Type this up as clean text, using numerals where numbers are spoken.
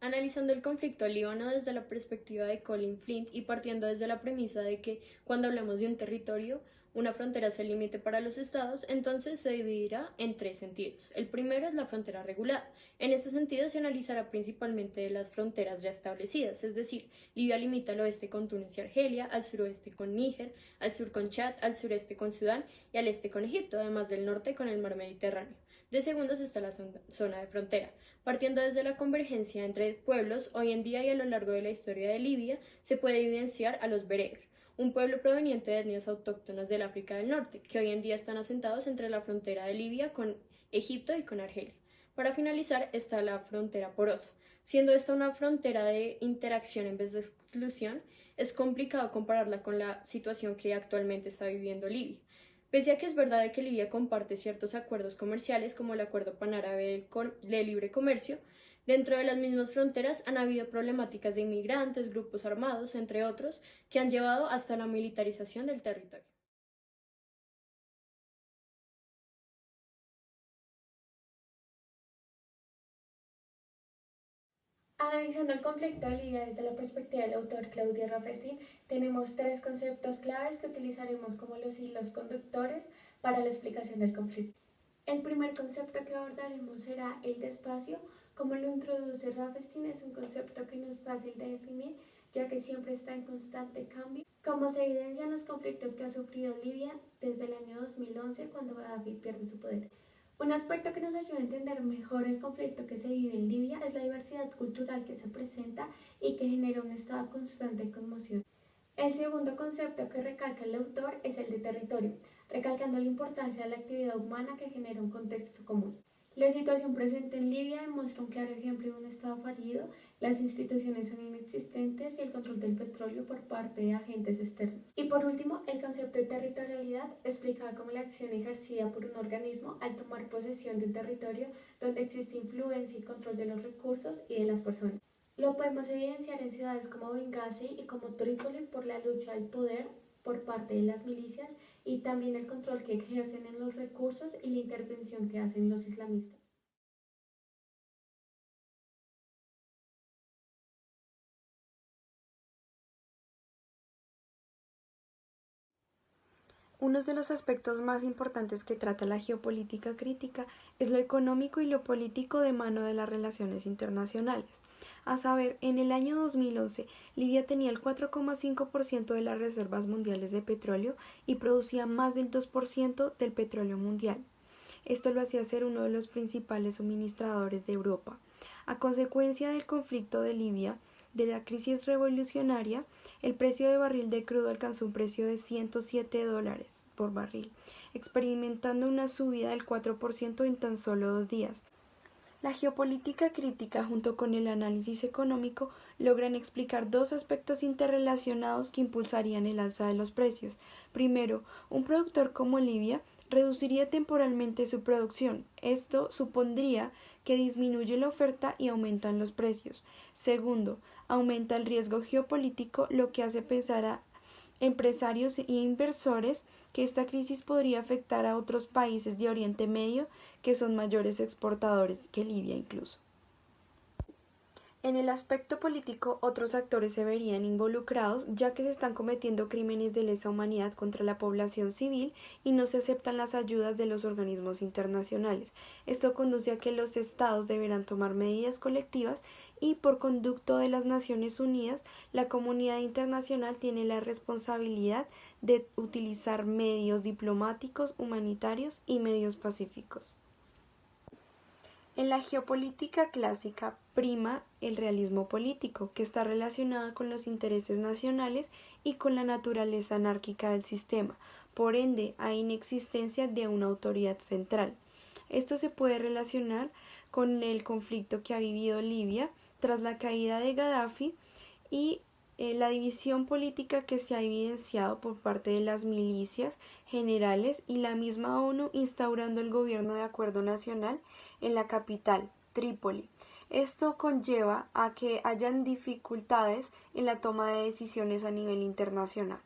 Analizando el conflicto líbano desde la perspectiva de Colin Flint y partiendo desde la premisa de que cuando hablamos de un territorio, una frontera es el límite para los estados, entonces se dividirá en tres sentidos. El primero es la frontera regulada. En este sentido se analizará principalmente las fronteras ya establecidas, es decir, Libia limita al oeste con Túnez y Argelia, al suroeste con Níger, al sur con Chad, al sureste con Sudán y al este con Egipto, además del norte con el mar Mediterráneo. De segundos está la zona de frontera. Partiendo desde la convergencia entre pueblos, hoy en día y a lo largo de la historia de Libia se puede evidenciar a los bereber, un pueblo proveniente de etnias autóctonas del África del Norte, que hoy en día están asentados entre la frontera de Libia con Egipto y con Argelia. Para finalizar está la frontera porosa. Siendo esta una frontera de interacción en vez de exclusión, es complicado compararla con la situación que actualmente está viviendo Libia. Pese a que es verdad que Libia comparte ciertos acuerdos comerciales como el Acuerdo Panárabe de Libre Comercio, dentro de las mismas fronteras han habido problemáticas de inmigrantes, grupos armados, entre otros, que han llevado hasta la militarización del territorio. Analizando el conflicto de Libia desde la perspectiva del autor Claudia Rafestín, tenemos tres conceptos claves que utilizaremos como los hilos conductores para la explicación del conflicto. El primer concepto que abordaremos será el de espacio. Como lo introduce Rafestín, es un concepto que no es fácil de definir, ya que siempre está en constante cambio, como se evidencia en los conflictos que ha sufrido Libia desde el año 2011, cuando Gaddafi pierde su poder. Un aspecto que nos ayuda a entender mejor el conflicto que se vive en Libia es la diversidad cultural que se presenta y que genera un estado constante de conmoción. El segundo concepto que recalca el autor es el de territorio, recalcando la importancia de la actividad humana que genera un contexto común. La situación presente en Libia demuestra un claro ejemplo de un Estado fallido, las instituciones son inexistentes y el control del petróleo por parte de agentes externos. Y por último, el concepto de territorialidad explica cómo la acción ejercida por un organismo al tomar posesión de un territorio donde existe influencia y control de los recursos y de las personas. Lo podemos evidenciar en ciudades como Benghazi y como Trípoli por la lucha al poder por parte de las milicias y también el control que ejercen en los recursos y la intervención que hacen los islamistas. Uno de los aspectos más importantes que trata la geopolítica crítica es lo económico y lo político de mano de las relaciones internacionales. A saber, en el año 2011, Libia tenía el 4,5% de las reservas mundiales de petróleo y producía más del 2% del petróleo mundial. Esto lo hacía ser uno de los principales suministradores de Europa. A consecuencia del conflicto de Libia, de la crisis revolucionaria, el precio de barril de crudo alcanzó un precio de $107 por barril, experimentando una subida del 4% en tan solo 2 días. La geopolítica crítica junto con el análisis económico logran explicar dos aspectos interrelacionados que impulsarían el alza de los precios. Primero, un productor como Libia reduciría temporalmente su producción. Esto supondría que disminuye la oferta y aumentan los precios. Segundo, aumenta el riesgo geopolítico, lo que hace pensar a empresarios e inversores que esta crisis podría afectar a otros países de Oriente Medio que son mayores exportadores que Libia incluso. En el aspecto político, otros actores se verían involucrados, ya que se están cometiendo crímenes de lesa humanidad contra la población civil y no se aceptan las ayudas de los organismos internacionales. Esto conduce a que los estados deberán tomar medidas colectivas y, por conducto de las Naciones Unidas, la comunidad internacional tiene la responsabilidad de utilizar medios diplomáticos, humanitarios y medios pacíficos. En la geopolítica clásica prima el realismo político, que está relacionado con los intereses nacionales y con la naturaleza anárquica del sistema. Por ende, hay inexistencia de una autoridad central. Esto se puede relacionar con el conflicto que ha vivido Libia tras la caída de Gaddafi y la división política que se ha evidenciado por parte de las milicias generales y la misma ONU instaurando el gobierno de acuerdo nacional en la capital, Trípoli. Esto conlleva a que hayan dificultades en la toma de decisiones a nivel internacional.